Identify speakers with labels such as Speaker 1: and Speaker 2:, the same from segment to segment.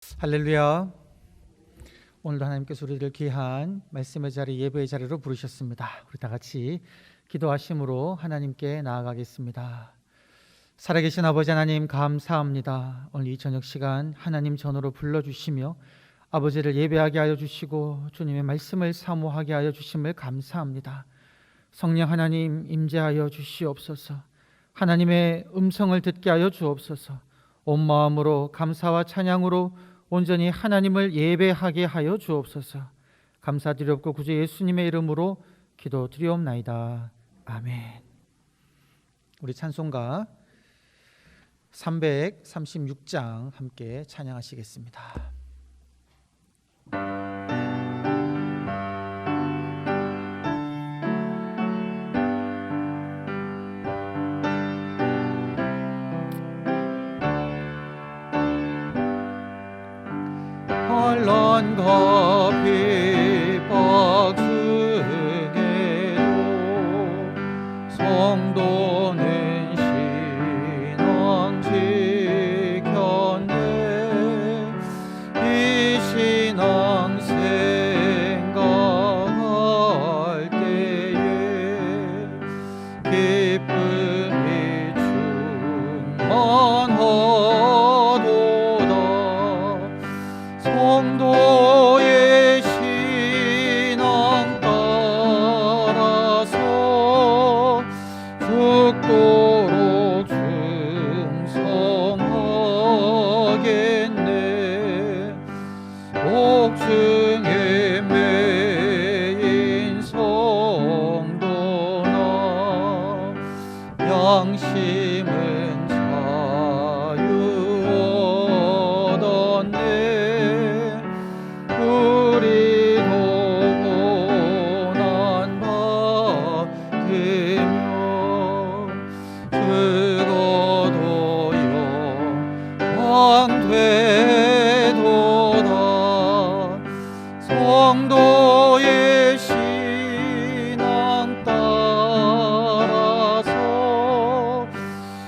Speaker 1: 할렐루야. 오늘도 하나님께서 우리를 귀한 말씀의 자리, 예배의 자리로 부르셨습니다. 우리 다 같이 기도하심으로 하나님께 나아가겠습니다. 살아계신 아버지 하나님, 감사합니다. 오늘 이 저녁 시간 하나님 전으로 불러주시며 아버지를 예배하게 하여 주시고 주님의 말씀을 사모하게 하여 주심을 감사합니다. 성령 하나님 임재하여 주시옵소서. 하나님의 음성을 듣게 하여 주옵소서. 온 마음으로 감사와 찬양으로 온전히 하나님을 예배하게 하여 주옵소서. 감사드리옵고 구주 예수님의 이름으로 기도드리옵나이다. 아멘. 우리 찬송가 336장 함께 찬양하시겠습니다. 헐런 비박 중에도 성도는 신앙 지켰네. 이 신앙 생각할 때에 기쁨이 충만하도다. 성도의 신앙 따라서 죽도록 충성하겠네. 옥중에 매인 성도나 양심은 자유 얻었네. 우리도 고난 받으며 죽어도 영광되도다. 성도의 신앙 따라서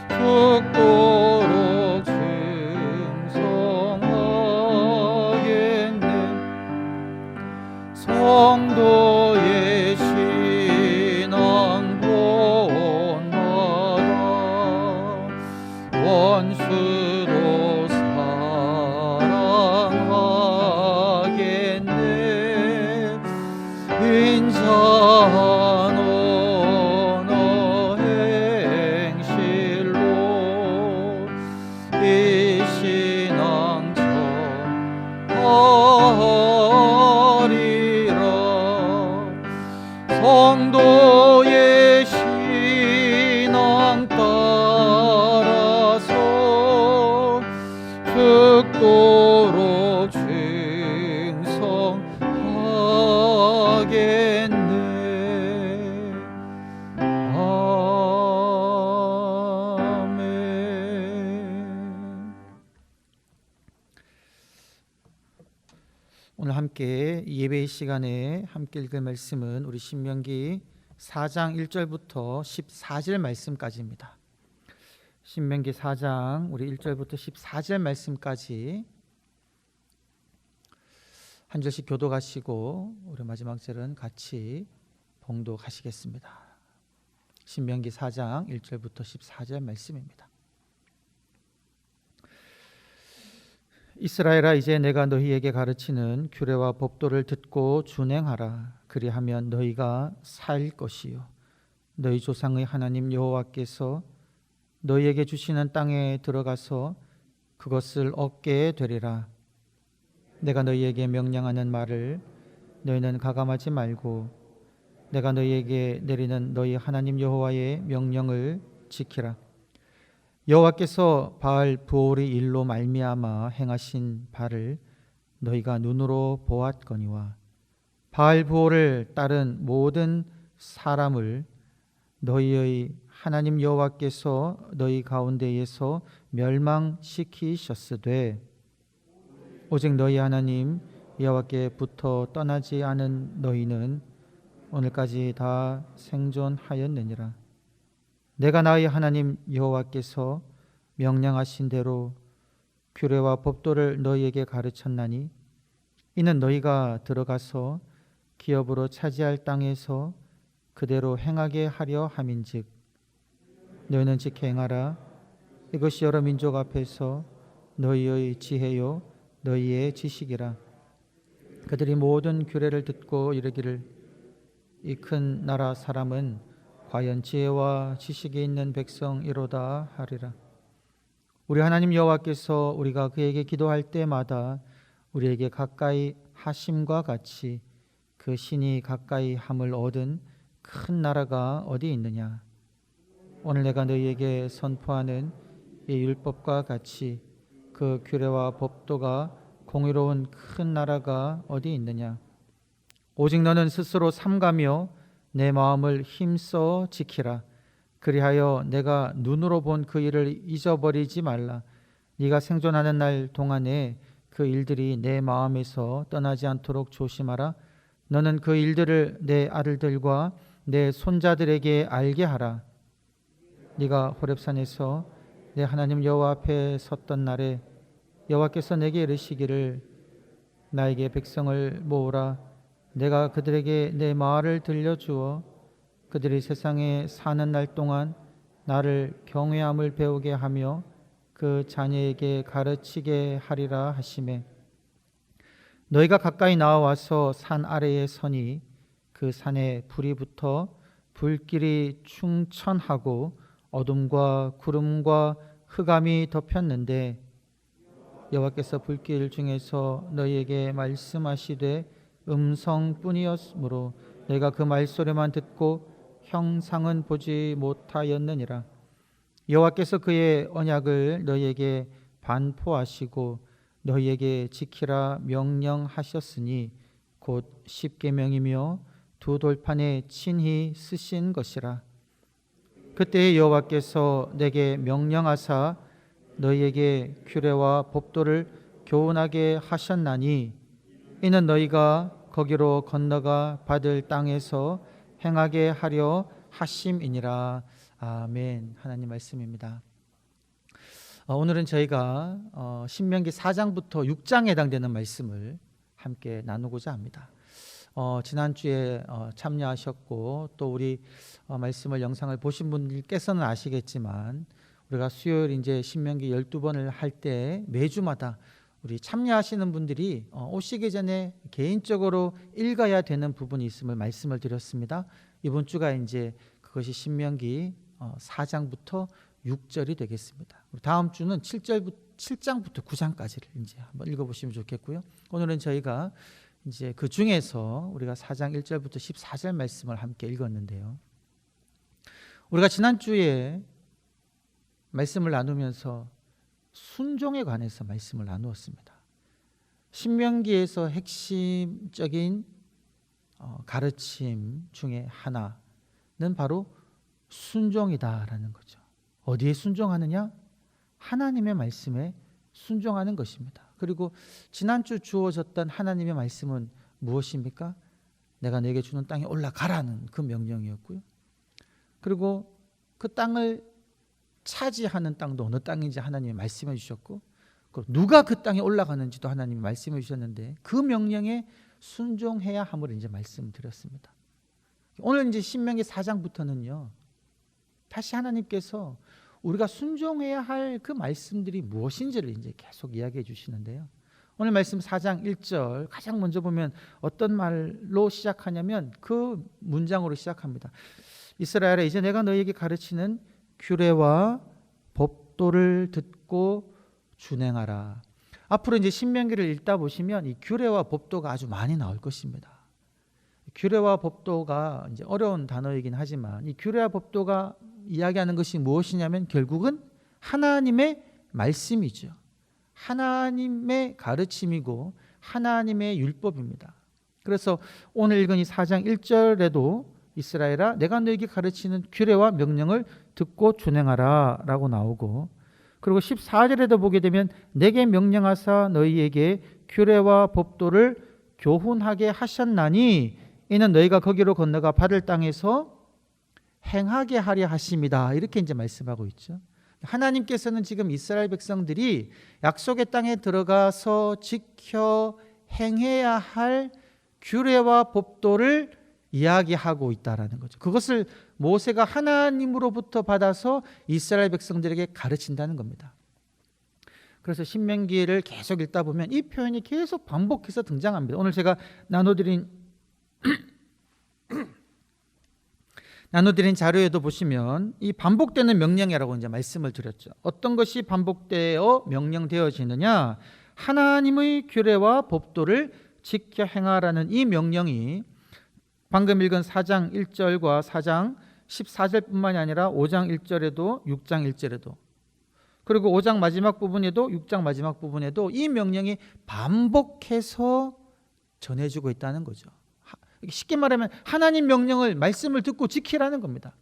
Speaker 1: 죽도록 충성하겠네. 성도의 신앙 본받아 원수도 사랑하겠네. 인자한 언어 행실로 이 신앙 전하리라. 성도의 신앙 따라서 죽도록 충성하겠네. 아멘. 오늘 함께 예배의 시간에 함께 읽을 말씀은 우리 신명기 4장 1절부터 14절 말씀까지입니다. 신명기 4장 우리 1절부터 14절 말씀까지 한 절씩 교독하시고 우리 마지막 절은 같이 봉독하시겠습니다. 신명기 4장 1절부터 14절 말씀입니다. 이스라엘아, 이제 내가 너희에게 가르치는 규례와 법도를 듣고 준행하라. 그리하면 너희가 살 것이요 너희 조상의 하나님 여호와께서 너희에게 주시는 땅에 들어가서 그것을 얻게 되리라. 내가 너희에게 명령하는 말을 너희는 가감하지 말고 내가 너희에게 내리는 너희 하나님 여호와의 명령을 지키라. 여호와께서 바알 브올의 일로 말미암아 행하신 바를 너희가 눈으로 보았거니와 바알 브올을 따른 모든 사람을 너희의 하나님 여호와께서 너희 가운데에서 멸망시키셨으되 오직 너희 하나님 여호와께부터 떠나지 않은 너희는 오늘까지 다 생존하였느니라. 내가 나의 하나님 여호와께서 명령하신 대로 규례와 법도를 너희에게 가르쳤나니 이는 너희가 들어가서 기업으로 차지할 땅에서 그대로 행하게 하려 함인즉 너희는 지켜 행하라. 이것이 여러 민족 앞에서 너희의 지혜요 너희의 지식이라. 그들이 모든 규례를 듣고 이르기를 이 큰 나라 사람은 과연 지혜와 지식이 있는 백성이로다 하리라. 우리 하나님 여호와께서 우리가 그에게 기도할 때마다 우리에게 가까이 하심과 같이 그 신이 가까이 함을 얻은 큰 나라가 어디 있느냐. 오늘 내가 너희에게 선포하는 이 율법과 같이 그 규례와 법도가 공의로운 큰 나라가 어디 있느냐. 오직 너는 스스로 삼가며 내 마음을 힘써 지키라. 그리하여 내가 눈으로 본 그 일을 잊어버리지 말라. 네가 생존하는 날 동안에 그 일들이 내 마음에서 떠나지 않도록 조심하라. 너는 그 일들을 내 아들들과 내 손자들에게 알게 하라. 네가 호렙산에서 내 하나님 여호와 앞에 섰던 날에 여호와께서 내게 이르시기를 나에게 백성을 모으라. 내가 그들에게 내 말을 들려주어 그들이 세상에 사는 날 동안 나를 경외함을 배우게 하며 그 자녀에게 가르치게 하리라 하시매 너희가 가까이 나와서 산 아래에 서니 그 산에 불이 붙어 불길이 충천하고 어둠과 구름과 흑암이 덮였는데 여호와께서 불길 중에서 너희에게 말씀하시되 음성뿐이었으므로 너희가 그 말소리만 듣고 형상은 보지 못하였느니라. 여호와께서 그의 언약을 너희에게 반포하시고 너희에게 지키라 명령하셨으니 곧 십계명이며 두 돌판에 친히 쓰신 것이라. 그때 여호와께서 내게 명령하사 너희에게 규례와 법도를 교훈하게 하셨나니 이는 너희가 거기로 건너가 받을 땅에서 행하게 하려 하심이니라. 아멘. 하나님 말씀입니다. 오늘은 저희가 신명기 4장부터 6장에 해당되는 말씀을 함께 나누고자 합니다. 지난주에 참여하셨고 또 우리 말씀을 영상을 보신 분들께서는 아시겠지만 우리가 수요일 이제 신명기 12번을 할 때 매주마다 우리 참여하시는 분들이 오시기 전에 개인적으로 읽어야 되는 부분이 있음을 말씀을 드렸습니다. 이번 주가 이제 그것이 신명기 4장부터 6절이 되겠습니다. 다음 주는 7장부터 9장까지를 이제 한번 읽어보시면 좋겠고요. 오늘은 저희가 이제 그 중에서 우리가 4장 1절부터 14절 말씀을 함께 읽었는데요. 우리가 지난주에 말씀을 나누면서 순종에 관해서 말씀을 나누었습니다. 신명기에서 핵심적인 가르침 중에 하나는 바로 순종이다라는 거죠. 어디에 순종하느냐? 하나님의 말씀에 순종하는 것입니다. 그리고 지난주 주어졌던 하나님의 말씀은 무엇입니까? 내가 내게 주는 땅에 올라가라는 그 명령이었고요. 그리고 그 땅을 차지하는 땅도 어느 땅인지 하나님이 말씀해 주셨고 누가 그 땅에 올라가는지도 하나님이 말씀해 주셨는데 그 명령에 순종해야 함을 이제 말씀드렸습니다. 오늘 이제 신명기 4장부터는요. 다시 하나님께서 우리가 순종해야 할 그 말씀들이 무엇인지를 이제 계속 이야기해 주시는데요. 오늘 말씀 4장 1절 가장 먼저 보면 어떤 말로 시작하냐면 그 문장으로 시작합니다. 이스라엘아 이제 내가 너희에게 가르치는 규례와 법도를 듣고 준행하라. 앞으로 이제 신명기를 읽다 보시면 이 규례와 법도가 아주 많이 나올 것입니다. 규례와 법도가 이제 어려운 단어이긴 하지만 이 규례와 법도가 이야기하는 것이 무엇이냐면 결국은 하나님의 말씀이죠. 하나님의 가르침이고 하나님의 율법입니다. 그래서 오늘 읽은 이 4장 1절에도 이스라엘아 내가 너에게 가르치는 규례와 명령을 듣고 준행하라 라고 나오고 그리고 14절에도 보게 되면 내게 명령하사 너희에게 규례와 법도를 교훈하게 하셨나니 이는 너희가 거기로 건너가 받을 땅에서 행하게 하려 하심이다. 이렇게 이제 말씀하고 있죠. 하나님께서는 지금 이스라엘 백성들이 약속의 땅에 들어가서 지켜 행해야 할 규례와 법도를 이야기하고 있다라는 거죠. 그것을 모세가 하나님으로부터 받아서 이스라엘 백성들에게 가르친다는 겁니다. 그래서 신명기를 계속 읽다 보면 이 표현이 계속 반복해서 등장합니다. 오늘 제가 나눠드린 자료에도 보시면 이 반복되는 명령이라고 이제 말씀을 드렸죠. 어떤 것이 반복되어 명령되어지느냐? 하나님의 규례와 법도를 지켜 행하라는 이 명령이 방금 읽은 4장 1절과 4장 14절뿐만이 아니라 5장 1절에도 6장 1절에도 그리고 5장 마지막 부분에도 6장 마지막 부분에도 이 명령이 반복해서 전해지고 있다는 거죠. 쉽게 말하면 하나님 명령을 말씀을 듣고 지키라는 겁니다.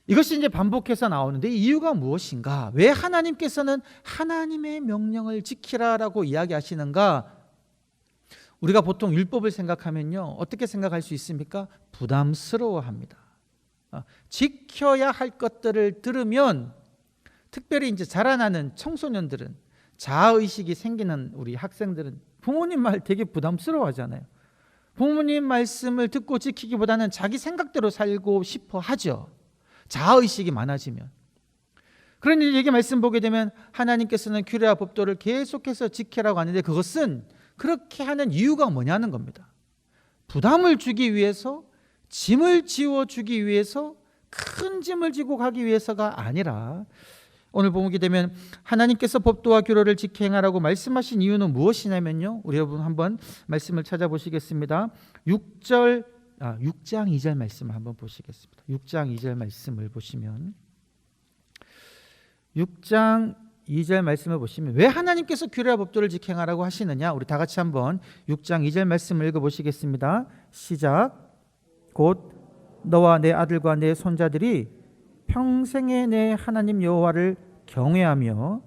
Speaker 1: 이것이 이제 반복해서 나오는데 이유가 무엇인가? 왜 하나님께서는 하나님의 명령을 지키라라고 이야기하시는가? 우리가 보통 율법을 생각하면요, 어떻게 생각할 수 있습니까? 부담스러워합니다. 지켜야 할 것들을 들으면 특별히 이제 자라나는 청소년들은 자아의식이 생기는 우리 학생들은 부모님 말 되게 부담스러워하잖아요. 부모님 말씀을 듣고 지키기보다는 자기 생각대로 살고 싶어 하죠. 자아의식이 많아지면. 그러니 여기 말씀 보게 되면 하나님께서는 규례와 법도를 계속해서 지키라고 하는데 그것은 그렇게 하는 이유가 뭐냐는 겁니다. 부담을 주기 위해서, 짐을 지워주기 위해서, 큰 짐을 지고 가기 위해서가 아니라 오늘 보게 되면 하나님께서 법도와 규례를 지켜 행하라고 말씀하신 이유는 무엇이냐면요, 우리 여러분 한번 말씀을 찾아보시겠습니다. 6장 2절 말씀을 한번 보시겠습니다. 6장 2절 말씀을 보시면 6장 2절 말씀을 보시면 왜 하나님께서 규례와 법도를 지켜 행하라고 하시느냐, 우리 다 같이 한번 6장 2절 말씀을 읽어보시겠습니다. 시작. 곧 너와 내 아들과 내 손자들이 평생에 내 하나님 여호와를 경외하며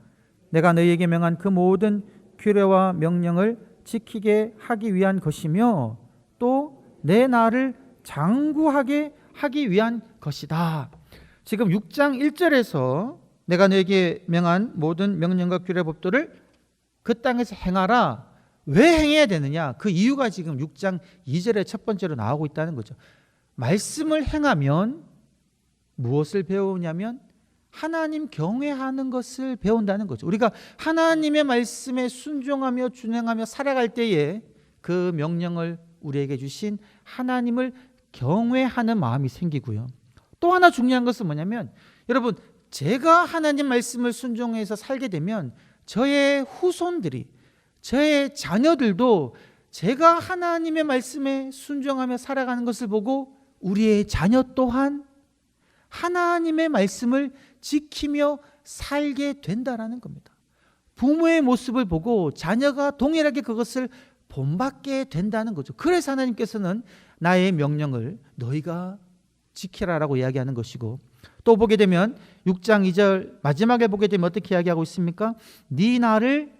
Speaker 1: 내가 너희에게 명한 그 모든 규례와 명령을 지키게 하기 위한 것이며 또 내 나를 장구하게 하기 위한 것이다. 지금 6장 1절에서 내가 너에게 명한 모든 명령과 규례 법도를 그 땅에서 행하라. 왜 행해야 되느냐? 그 이유가 지금 6장 2절에 첫 번째로 나오고 있다는 거죠. 말씀을 행하면 무엇을 배우냐면 하나님 경외하는 것을 배운다는 거죠. 우리가 하나님의 말씀에 순종하며 준행하며 살아갈 때에 그 명령을 우리에게 주신 하나님을 경외하는 마음이 생기고요. 또 하나 중요한 것은 뭐냐면 여러분, 제가 하나님 말씀을 순종해서 살게 되면 저의 후손들이, 저의 자녀들도 제가 하나님의 말씀에 순종하며 살아가는 것을 보고 우리의 자녀 또한 하나님의 말씀을 지키며 살게 된다라는 겁니다. 부모의 모습을 보고 자녀가 동일하게 그것을 본받게 된다는 거죠. 그래서 하나님께서는 나의 명령을 너희가 지키라라고 이야기하는 것이고, 또 보게 되면 6장 2절 마지막에 보게 되면 어떻게 이야기하고 있습니까? 네 나를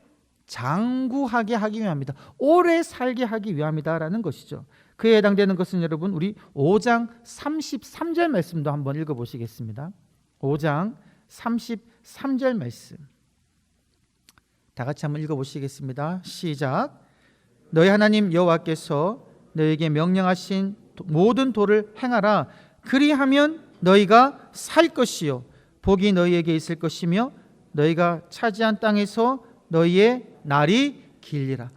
Speaker 1: 장구하게 하기 위함이다. 오래 살게 하기 위함이다라는 것이죠. 그에 해당되는 것은 여러분 우리 5장 33절 말씀도 한번 읽어보시겠습니다. 5장 33절 말씀 다 같이 한번 읽어보시겠습니다. 시작. 너희 하나님 여호와께서 너희에게 명령하신 모든 도를 행하라. 그리하면 너희가 살 것이요 복이 너희에게 있을 것이며 너희가 차지한 땅에서 너희의 날이 길리라.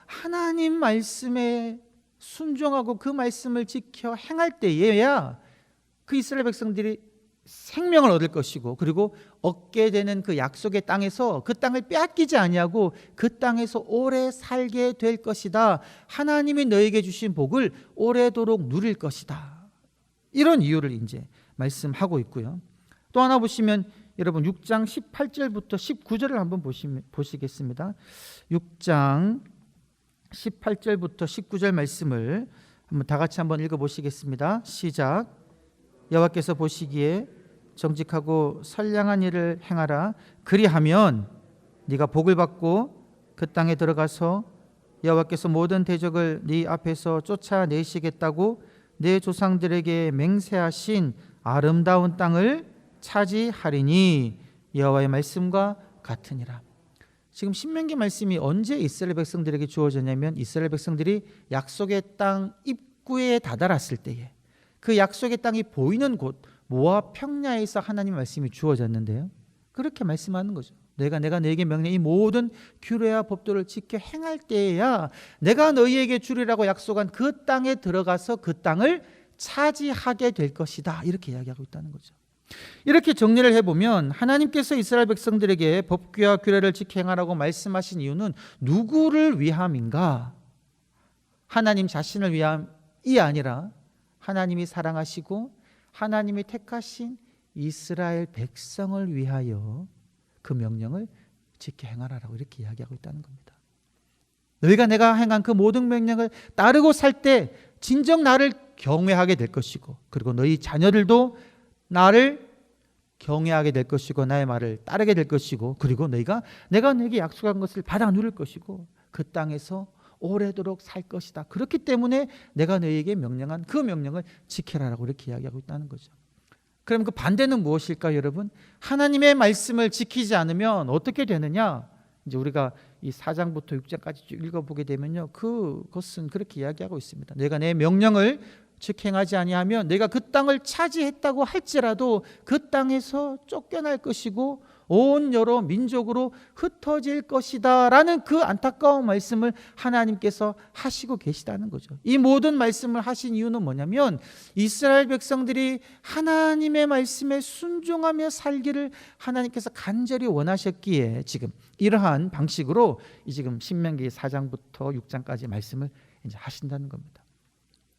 Speaker 1: 하나님 말씀에 순종하고 그 말씀을 지켜 행할 때에야 그 이스라엘 백성들이 생명을 얻을 것이고, 그리고 얻게 되는 그 약속의 땅에서 그 땅을 빼앗기지 아니하고 그 땅에서 오래 살게 될 것이다. 하나님이 너에게 주신 복을 오래도록 누릴 것이다. 이런 이유를 이제 말씀하고 있고요. 또 하나 보시면 여러분 6장 18절부터 19절을 한번 보시겠습니다. 6장 18절부터 19절 말씀을 한번 다 같이 한번 읽어보시겠습니다. 시작. 여호와께서 보시기에 정직하고 선량한 일을 행하라. 그리하면 네가 복을 받고 그 땅에 들어가서 여호와께서 모든 대적을 네 앞에서 쫓아내시겠다고 내 조상들에게 맹세하신 아름다운 땅을 차지하리니 여호와의 말씀과 같으니라. 지금 신명기 말씀이 언제 이스라엘 백성들에게 주어졌냐면 이스라엘 백성들이 약속의 땅 입구에 다다랐을 때에 그 약속의 땅이 보이는 곳 모압 평야에서 하나님의 말씀이 주어졌는데요. 그렇게 말씀하는 거죠. 내가 너에게 명령 이 모든 규례와 법도를 지켜 행할 때에야 내가 너희에게 주리라고 약속한 그 땅에 들어가서 그 땅을 차지하게 될 것이다. 이렇게 이야기하고 있다는 거죠. 이렇게 정리를 해보면 하나님께서 이스라엘 백성들에게 법규와 규례를 지켜 행하라고 말씀하신 이유는 누구를 위함인가? 하나님 자신을 위함이 아니라 하나님이 사랑하시고 하나님이 택하신 이스라엘 백성을 위하여 그 명령을 지켜 행하라고 이렇게 이야기하고 있다는 겁니다. 너희가 내가 행한 그 모든 명령을 따르고 살 때 진정 나를 경외하게 될 것이고 그리고 너희 자녀들도 나를 경외하게 될 것이고 나의 말을 따르게 될 것이고 그리고 내가 너에게 약속한 것을 받아 누릴 것이고 그 땅에서 오래도록 살 것이다. 그렇기 때문에 내가 너희에게 명령한 그 명령을 지켜라라고 이렇게 이야기하고 있다는 거죠. 그럼 그 반대는 무엇일까요, 여러분? 하나님의 말씀을 지키지 않으면 어떻게 되느냐? 이제 우리가 이 4장부터 6장까지 쭉 읽어보게 되면요, 그것은 그렇게 이야기하고 있습니다. 내가 내 명령을 직행하지 아니하면 내가 그 땅을 차지했다고 할지라도 그 땅에서 쫓겨날 것이고 온 여러 민족으로 흩어질 것이다 라는 그 안타까운 말씀을 하나님께서 하시고 계시다는 거죠. 이 모든 말씀을 하신 이유는 뭐냐면 이스라엘 백성들이 하나님의 말씀에 순종하며 살기를 하나님께서 간절히 원하셨기에 지금 이러한 방식으로 지금 신명기 4장부터 6장까지 말씀을 이제 하신다는 겁니다.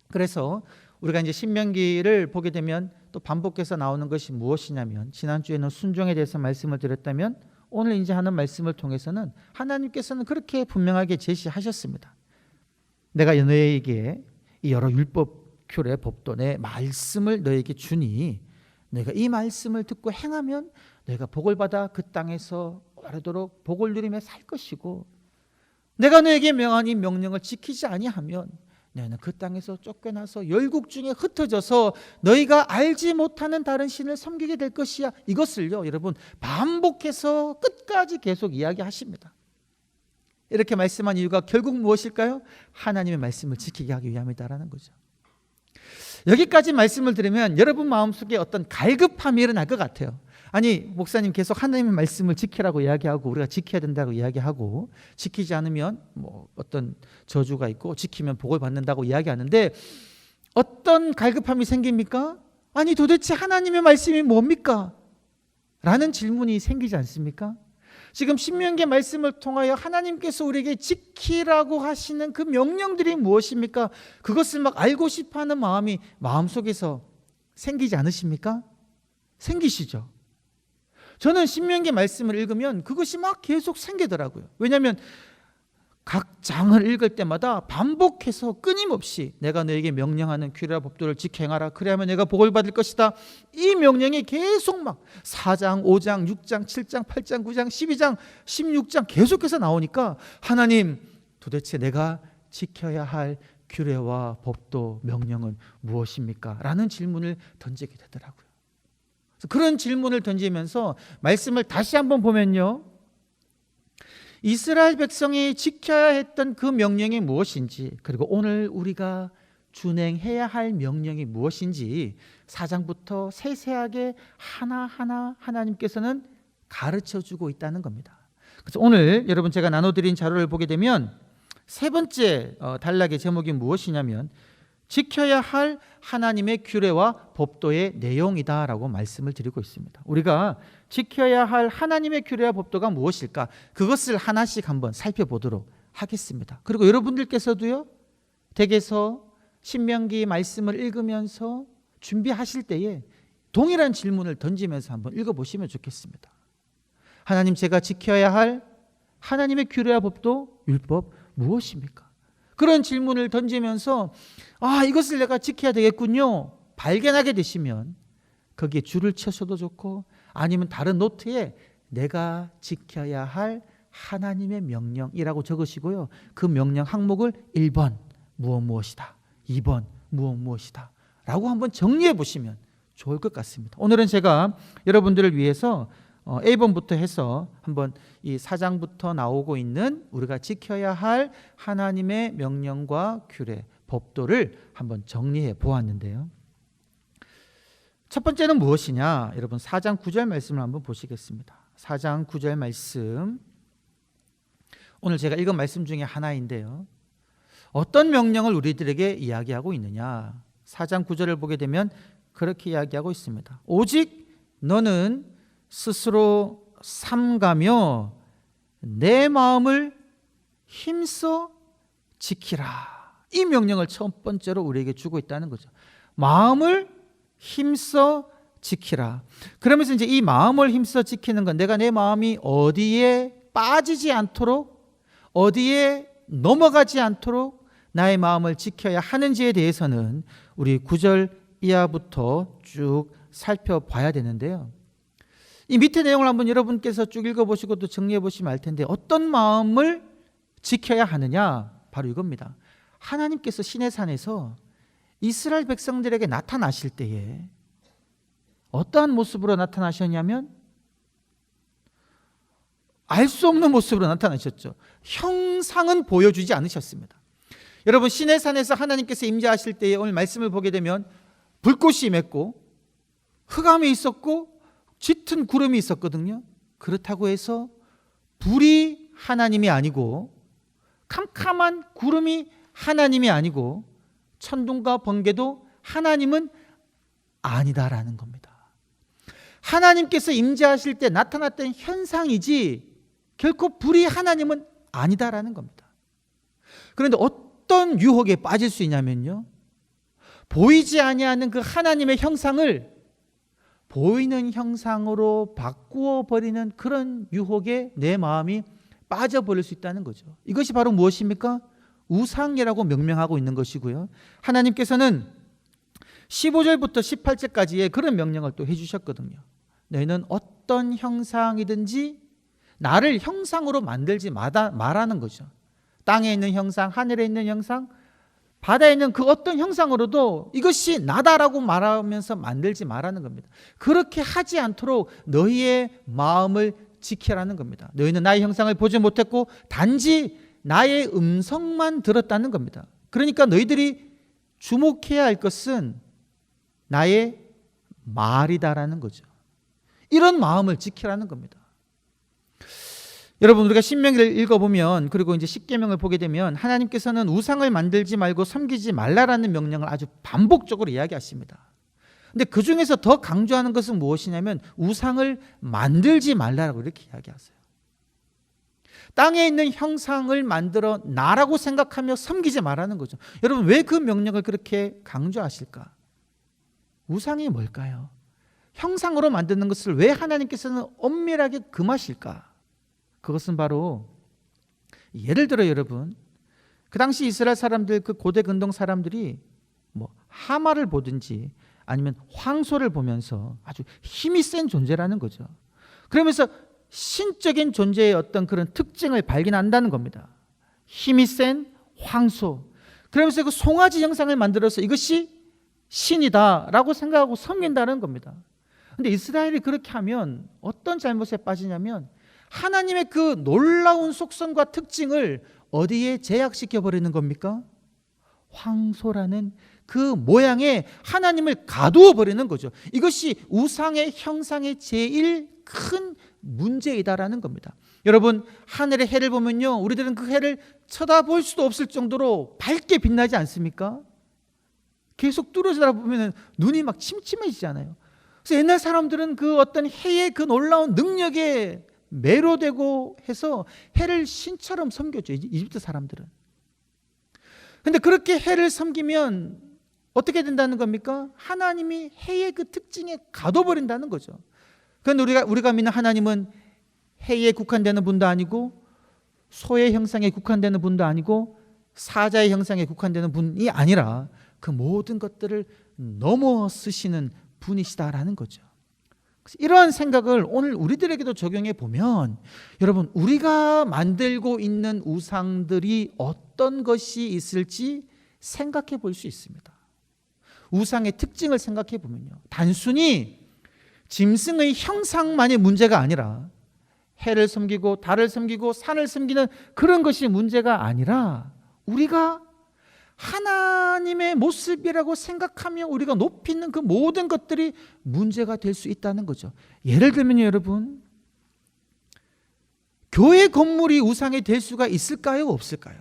Speaker 1: 그래서 우리가 이제 신명기를 보게 되면 또 반복해서 나오는 것이 무엇이냐면 지난주에는 순종에 대해서 말씀을 드렸다면 오늘 이제 하는 말씀을 통해서는 하나님께서는 그렇게 분명하게 제시하셨습니다. 내가 너희에게 이 여러 율법, 규례, 법도 내 말씀을 너희에게 주니 내가 이 말씀을 듣고 행하면 내가 복을 받아 그 땅에서 오래도록 복을 누리며 살 것이고 내가 너에게 명한 이 명령을 지키지 아니하면 너희는 그 땅에서 쫓겨나서 열국 중에 흩어져서 너희가 알지 못하는 다른 신을 섬기게 될 것이야. 이것을요, 여러분 반복해서 끝까지 계속 이야기하십니다. 이렇게 말씀한 이유가 결국 무엇일까요? 하나님의 말씀을 지키게 하기 위함이다라는 거죠. 여기까지 말씀을 들으면 여러분 마음속에 어떤 갈급함이 일어날 것 같아요. 아니 목사님 계속 하나님의 말씀을 지키라고 이야기하고 우리가 지켜야 된다고 이야기하고 지키지 않으면 뭐 어떤 저주가 있고 지키면 복을 받는다고 이야기하는데 어떤 갈급함이 생깁니까? 아니 도대체 하나님의 말씀이 뭡니까? 라는 질문이 생기지 않습니까? 지금 신명기 말씀을 통하여 하나님께서 우리에게 지키라고 하시는 그 명령들이 무엇입니까? 그것을 막 알고 싶어하는 마음이 마음속에서 생기지 않으십니까? 생기시죠? 저는 신명기 말씀을 읽으면 그것이 막 계속 생기더라고요. 왜냐하면 각 장을 읽을 때마다 반복해서 끊임없이 내가 너에게 명령하는 규례와 법도를 지켜 행하라. 그래야만 내가 복을 받을 것이다. 이 명령이 계속 막 4장, 5장, 6장, 7장, 8장, 9장, 12장, 16장 계속해서 나오니까 하나님 도대체 내가 지켜야 할 규례와 법도 명령은 무엇입니까? 라는 질문을 던지게 되더라고요. 그런 질문을 던지면서 말씀을 다시 한번 보면요, 이스라엘 백성이 지켜야 했던 그 명령이 무엇인지 그리고 오늘 우리가 준행해야 할 명령이 무엇인지 4장부터 세세하게 하나하나 하나님께서는 가르쳐주고 있다는 겁니다. 그래서 오늘 여러분 제가 나눠드린 자료를 보게 되면 세 번째 단락의 제목이 무엇이냐면 지켜야 할 하나님의 규례와 법도의 내용이다라고 말씀을 드리고 있습니다. 우리가 지켜야 할 하나님의 규례와 법도가 무엇일까? 그것을 하나씩 한번 살펴보도록 하겠습니다. 그리고 여러분들께서도요, 댁에서 신명기 말씀을 읽으면서 준비하실 때에 동일한 질문을 던지면서 한번 읽어보시면 좋겠습니다. 하나님, 제가 지켜야 할 하나님의 규례와 법도, 율법 무엇입니까? 그런 질문을 던지면서 이것을 내가 지켜야 되겠군요 발견하게 되시면 거기에 줄을 쳐서도 좋고 아니면 다른 노트에 내가 지켜야 할 하나님의 명령이라고 적으시고요, 그 명령 항목을 1번 무엇이다, 2번 무엇이다 라고 한번 정리해 보시면 좋을 것 같습니다. 오늘은 제가 여러분들을 위해서 A번부터 해서 한번 이 4장부터 나오고 있는 우리가 지켜야 할 하나님의 명령과 규례, 법도를 한번 정리해 보았는데요. 첫 번째는 무엇이냐? 여러분 4장 9절 말씀을 한번 보시겠습니다. 4장 9절 말씀, 오늘 제가 읽은 말씀 중에 하나인데요. 어떤 명령을 우리들에게 이야기하고 있느냐? 4장 9절을 보게 되면 그렇게 이야기하고 있습니다. 오직 너는 스스로 삼가며 내 마음을 힘써 지키라. 이 명령을 첫 번째로 우리에게 주고 있다는 거죠. 마음을 힘써 지키라. 그러면서 이제 이 마음을 힘써 지키는 건 내가 내 마음이 어디에 빠지지 않도록, 어디에 넘어가지 않도록 나의 마음을 지켜야 하는지에 대해서는 우리 9절 이하부터 쭉 살펴봐야 되는데요. 이 밑에 내용을 한번 여러분께서 쭉 읽어보시고 또 정리해 보시면 알 텐데, 어떤 마음을 지켜야 하느냐? 바로 이겁니다. 하나님께서 시내산에서 이스라엘 백성들에게 나타나실 때에 어떠한 모습으로 나타나셨냐면 알 수 없는 모습으로 나타나셨죠. 형상은 보여주지 않으셨습니다. 여러분, 시내산에서 하나님께서 임재하실 때에 오늘 말씀을 보게 되면 불꽃이 임했고 흑암이 있었고 짙은 구름이 있었거든요. 그렇다고 해서 불이 하나님이 아니고 캄캄한 구름이 하나님이 아니고 천둥과 번개도 하나님은 아니다라는 겁니다. 하나님께서 임재하실 때 나타났던 현상이지 결코 불이 하나님은 아니다라는 겁니다. 그런데 어떤 유혹에 빠질 수 있냐면요, 보이지 아니하는 그 하나님의 형상을 보이는 형상으로 바꾸어 버리는 그런 유혹에 내 마음이 빠져버릴 수 있다는 거죠. 이것이 바로 무엇입니까? 우상이라고 명명하고 있는 것이고요. 하나님께서는 15절부터 18절까지의 그런 명령을 또 해주셨거든요. 너희는 어떤 형상이든지 나를 형상으로 만들지 말라는 거죠. 땅에 있는 형상, 하늘에 있는 형상, 바다에 있는 그 어떤 형상으로도 이것이 나다라고 말하면서 만들지 말라는 겁니다. 그렇게 하지 않도록 너희의 마음을 지키라는 겁니다. 너희는 나의 형상을 보지 못했고 단지 나의 음성만 들었다는 겁니다. 그러니까 너희들이 주목해야 할 것은 나의 말이다라는 거죠. 이런 마음을 지키라는 겁니다. 여러분, 우리가 신명기를 읽어보면, 그리고 이제 십계명을 보게 되면 하나님께서는 우상을 만들지 말고 섬기지 말라라는 명령을 아주 반복적으로 이야기하십니다. 근데 그 중에서 더 강조하는 것은 무엇이냐면 우상을 만들지 말라라고 이렇게 이야기하세요. 땅에 있는 형상을 만들어 나라고 생각하며 섬기지 말라는 거죠. 여러분, 왜 그 명령을 그렇게 강조하실까? 우상이 뭘까요? 형상으로 만드는 것을 왜 하나님께서는 엄밀하게 금하실까? 그것은 바로, 예를 들어 여러분, 그 당시 이스라엘 사람들, 그 고대 근동 사람들이 뭐 하마를 보든지 아니면 황소를 보면서 아주 힘이 센 존재라는 거죠. 그러면서 신적인 존재의 어떤 그런 특징을 발견한다는 겁니다. 힘이 센 황소. 그러면서 그 송아지 형상을 만들어서 이것이 신이다라고 생각하고 섬긴다는 겁니다. 근데 이스라엘이 그렇게 하면 어떤 잘못에 빠지냐면 하나님의 그 놀라운 속성과 특징을 어디에 제약시켜 버리는 겁니까? 황소라는 그 모양에 하나님을 가두어 버리는 거죠. 이것이 우상의 형상의 제일 큰 문제이다라는 겁니다. 여러분, 하늘의 해를 보면요, 우리들은 그 해를 쳐다볼 수도 없을 정도로 밝게 빛나지 않습니까? 계속 뚫어져다 보면 눈이 막 침침해지잖아요. 그래서 옛날 사람들은 그 어떤 해의 그 놀라운 능력에 매료되고 해서 해를 신처럼 섬겼죠, 이집트 사람들은. 근데 그렇게 해를 섬기면 어떻게 된다는 겁니까? 하나님이 해의 그 특징에 가둬버린다는 거죠. 그런데 우리가 믿는 하나님은 해에 국한되는 분도 아니고 소의 형상에 국한되는 분도 아니고 사자의 형상에 국한되는 분이 아니라 그 모든 것들을 넘어서시는 분이시다라는 거죠. 이러한 생각을 오늘 우리들에게도 적용해 보면, 여러분, 우리가 만들고 있는 우상들이 어떤 것이 있을지 생각해 볼 수 있습니다. 우상의 특징을 생각해 보면요, 단순히 짐승의 형상만이 문제가 아니라 해를 섬기고 달을 섬기고 산을 섬기는 그런 것이 문제가 아니라 우리가 하나님의 모습이라고 생각하며 우리가 높이는 그 모든 것들이 문제가 될 수 있다는 거죠. 예를 들면요, 여러분, 교회 건물이 우상이 될 수가 있을까요? 없을까요?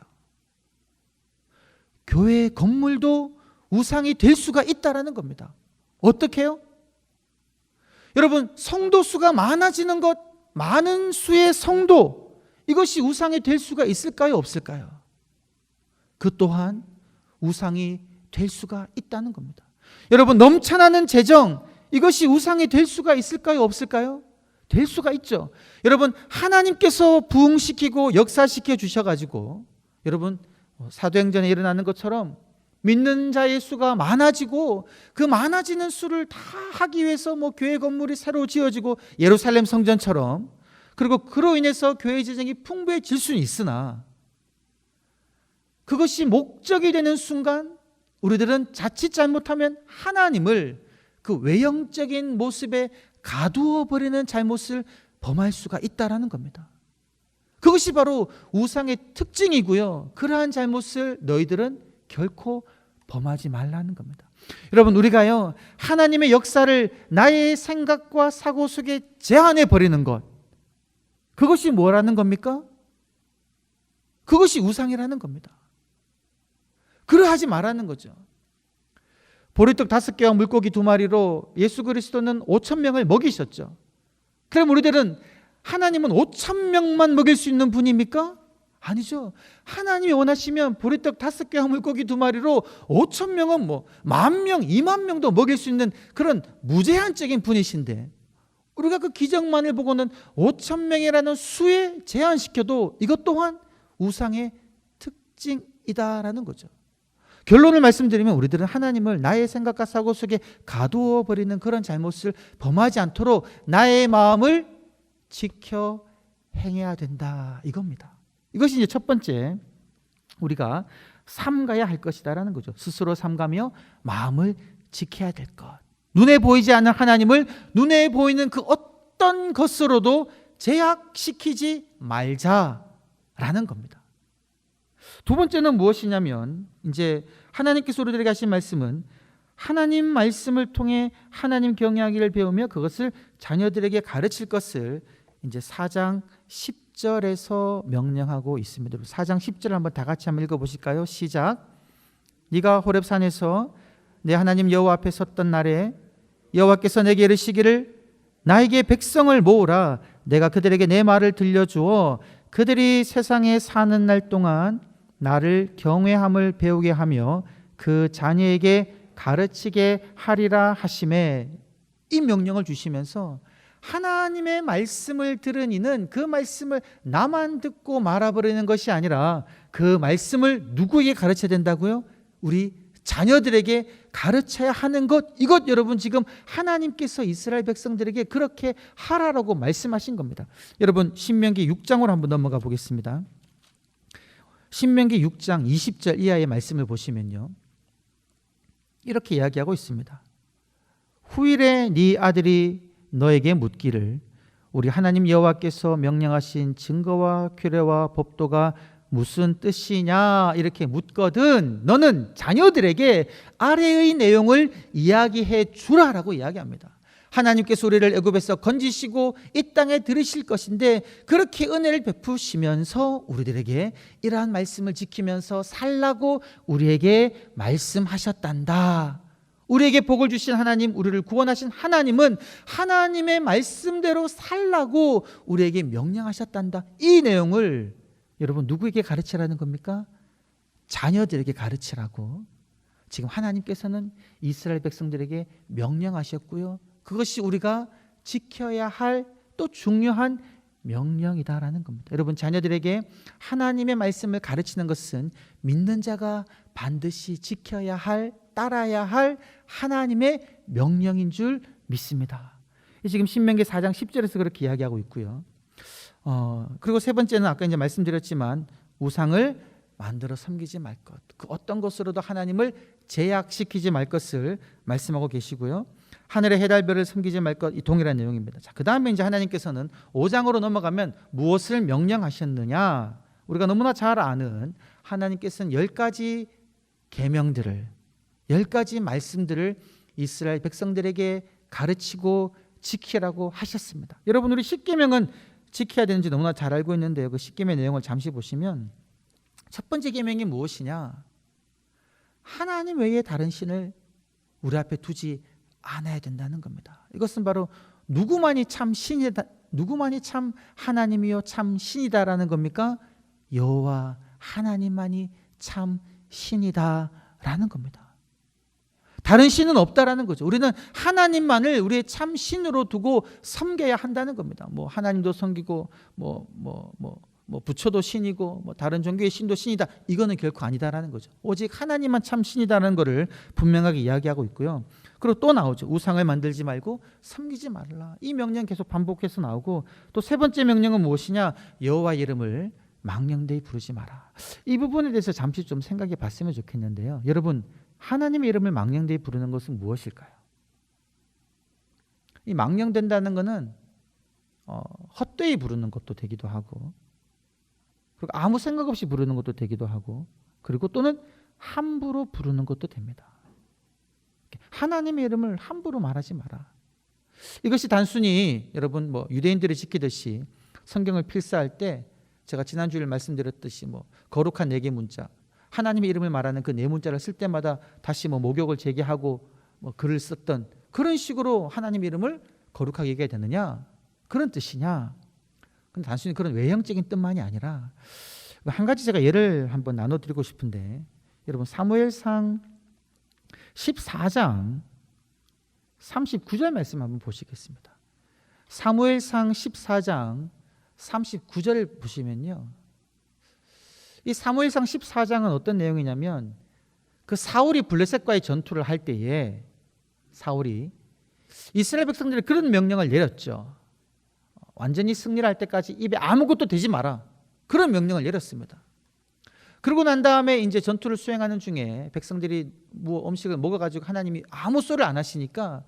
Speaker 1: 교회 건물도 우상이 될 수가 있다라는 겁니다. 어떻게 해요? 여러분, 성도 수가 많아지는 것, 많은 수의 성도, 이것이 우상이 될 수가 있을까요? 없을까요? 그 또한 우상이 될 수가 있다는 겁니다. 여러분, 넘쳐나는 재정, 이것이 우상이 될 수가 있을까요? 없을까요? 될 수가 있죠. 여러분, 하나님께서 부흥시키고 역사시켜 주셔가지고 여러분, 사도행전에 일어나는 것처럼 믿는 자의 수가 많아지고 그 많아지는 수를 다 하기 위해서 교회 건물이 새로 지어지고 예루살렘 성전처럼, 그리고 그로 인해서 교회 재정이 풍부해질 수는 있으나 그것이 목적이 되는 순간 우리들은 자칫 잘못하면 하나님을 그 외형적인 모습에 가두어 버리는 잘못을 범할 수가 있다라는 겁니다. 그것이 바로 우상의 특징이고요, 그러한 잘못을 너희들은 결코 범하지 말라는 겁니다. 여러분, 우리가요, 하나님의 역사를 나의 생각과 사고 속에 제한해 버리는 것, 그것이 뭐라는 겁니까? 그것이 우상이라는 겁니다. 그러하지 말라는 거죠. 보리떡 5개와 물고기 2마리로 예수 그리스도는 5,000명을 먹이셨죠. 그럼 우리들은 하나님은 5,000명만 먹일 수 있는 분입니까? 아니죠. 하나님이 원하시면 보리떡 5개와 물고기 2마리로 5,000명은 10,000명, 20,000명도 먹일 수 있는 그런 무제한적인 분이신데, 우리가 그 기적만을 보고는 5,000명이라는 수에 제한시켜도 이것 또한 우상의 특징이다라는 거죠. 결론을 말씀드리면 우리들은 하나님을 나의 생각과 사고 속에 가두어 버리는 그런 잘못을 범하지 않도록 나의 마음을 지켜 행해야 된다, 이겁니다. 이것이 이제 첫 번째 우리가 삼가야 할 것이다라는 거죠. 스스로 삼가며 마음을 지켜야 될 것. 눈에 보이지 않는 하나님을 눈에 보이는 그 어떤 것으로도 제약시키지 말자라는 겁니다. 두 번째는 무엇이냐면, 이제 하나님께서 우리들에게 하신 말씀은 하나님 말씀을 통해 하나님 경외하기를 배우며 그것을 자녀들에게 가르칠 것을 이제 4장 10절에서 명령하고 있습니다. 4장 10절 한번 다 같이 한번 읽어보실까요? 시작. 네가 호렙산에서 내 하나님 여호와 앞에 섰던 날에 여호와께서 내게 이르시기를 나에게 백성을 모으라. 내가 그들에게 내 말을 들려주어 그들이 세상에 사는 날 동안 나를 경외함을 배우게 하며 그 자녀에게 가르치게 하리라 하시매, 이 명령을 주시면서 하나님의 말씀을 들은 이는 그 말씀을 나만 듣고 말아버리는 것이 아니라 그 말씀을 누구에게 가르쳐야 된다고요? 우리 자녀들에게 가르쳐야 하는 것, 이것 여러분 지금 하나님께서 이스라엘 백성들에게 그렇게 하라라고 말씀하신 겁니다. 여러분, 신명기 6장으로 한번 넘어가 보겠습니다. 신명기 6장 20절 이하의 말씀을 보시면요, 이렇게 이야기하고 있습니다. 후일에 네 아들이 너에게 묻기를 우리 하나님 여호와께서 명령하신 증거와 규례와 법도가 무슨 뜻이냐 이렇게 묻거든 너는 자녀들에게 아래의 내용을 이야기해 주라라고 이야기합니다. 하나님께서 우리를 애굽에서 건지시고 이 땅에 들이실 것인데 그렇게 은혜를 베푸시면서 우리들에게 이러한 말씀을 지키면서 살라고 우리에게 말씀하셨단다. 우리에게 복을 주신 하나님, 우리를 구원하신 하나님은 하나님의 말씀대로 살라고 우리에게 명령하셨단다. 이 내용을 여러분 누구에게 가르치라는 겁니까? 자녀들에게 가르치라고 지금 하나님께서는 이스라엘 백성들에게 명령하셨고요, 그것이 우리가 지켜야 할 또 중요한 명령이다라는 겁니다. 여러분, 자녀들에게 하나님의 말씀을 가르치는 것은 믿는 자가 반드시 지켜야 할, 따라야 할 하나님의 명령인 줄 믿습니다. 지금 신명기 4장 10절에서 그렇게 이야기하고 있고요. 그리고 세 번째는 아까 이제 말씀드렸지만 우상을 만들어 섬기지 말 것, 그 어떤 것으로도 하나님을 제약시키지 말 것을 말씀하고 계시고요. 하늘의 해달별을 섬기지 말 것, 이 동일한 내용입니다. 자, 그 다음에 이제 하나님께서는 5장으로 넘어가면 무엇을 명령하셨느냐? 우리가 너무나 잘 아는 하나님께서는 10가지 계명들을, 10가지 말씀들을 이스라엘 백성들에게 가르치고 지키라고 하셨습니다. 여러분, 우리 10계명은 지켜야 되는지 너무나 잘 알고 있는데요. 그 10계명의 내용을 잠시 보시면 첫 번째 계명이 무엇이냐? 하나님 외에 다른 신을 우리 앞에 두지 않아야 된다는 겁니다. 이것은 바로 누구만이 참 신이다, 누구만이 참 하나님이요 참 신이다라는 겁니까? 여호와 하나님만이 참 신이다라는 겁니다. 다른 신은 없다라는 거죠. 우리는 하나님만을 우리의 참 신으로 두고 섬겨야 한다는 겁니다. 뭐 하나님도 섬기고 뭐 부처도 신이고 뭐 다른 종교의 신도 신이다, 이거는 결코 아니다라는 거죠. 오직 하나님만 참 신이다라는 것을 분명하게 이야기하고 있고요. 그리고 또 나오죠. 우상을 만들지 말고 섬기지 말라. 이 명령 계속 반복해서 나오고, 또 세 번째 명령은 무엇이냐? 여호와 이름을 망령되이 부르지 마라. 이 부분에 대해서 잠시 좀 생각해 봤으면 좋겠는데요. 여러분, 하나님의 이름을 망령되이 부르는 것은 무엇일까요? 이 망령된다는 것은 헛되이 부르는 것도 되기도 하고, 그리고 아무 생각 없이 부르는 것도 되기도 하고, 그리고 또는 함부로 부르는 것도 됩니다. 하나님의 이름을 함부로 말하지 마라. 이것이 단순히 여러분 뭐 유대인들이 지키듯이 성경을 필사할 때 제가 지난주에 말씀드렸듯이 뭐 거룩한 4개 문자, 하나님의 이름을 말하는 그 4문자를 쓸 때마다 다시 뭐 목욕을 재개하고 뭐 글을 썼던 그런 식으로 하나님의 이름을 거룩하게 얘기해야 되느냐? 그런 뜻이냐? 근데 단순히 그런 외형적인 뜻만이 아니라 한 가지 제가 예를 한번 나눠드리고 싶은데, 여러분 사무엘상 14장 39절 말씀 한번 보시겠습니다. 사무엘상 14장 39절을 보시면요, 이 사무엘상 14장은 어떤 내용이냐면, 그 사울이 블레셋과의 전투를 할 때에 사울이 이스라엘 백성들이 그런 명령을 내렸죠. 완전히 승리를 할 때까지 입에 아무것도 대지 마라, 그런 명령을 내렸습니다. 그러고 난 다음에 이제 전투를 수행하는 중에 백성들이 뭐 음식을 먹어가지고 하나님이 아무 소리를 안 하시니까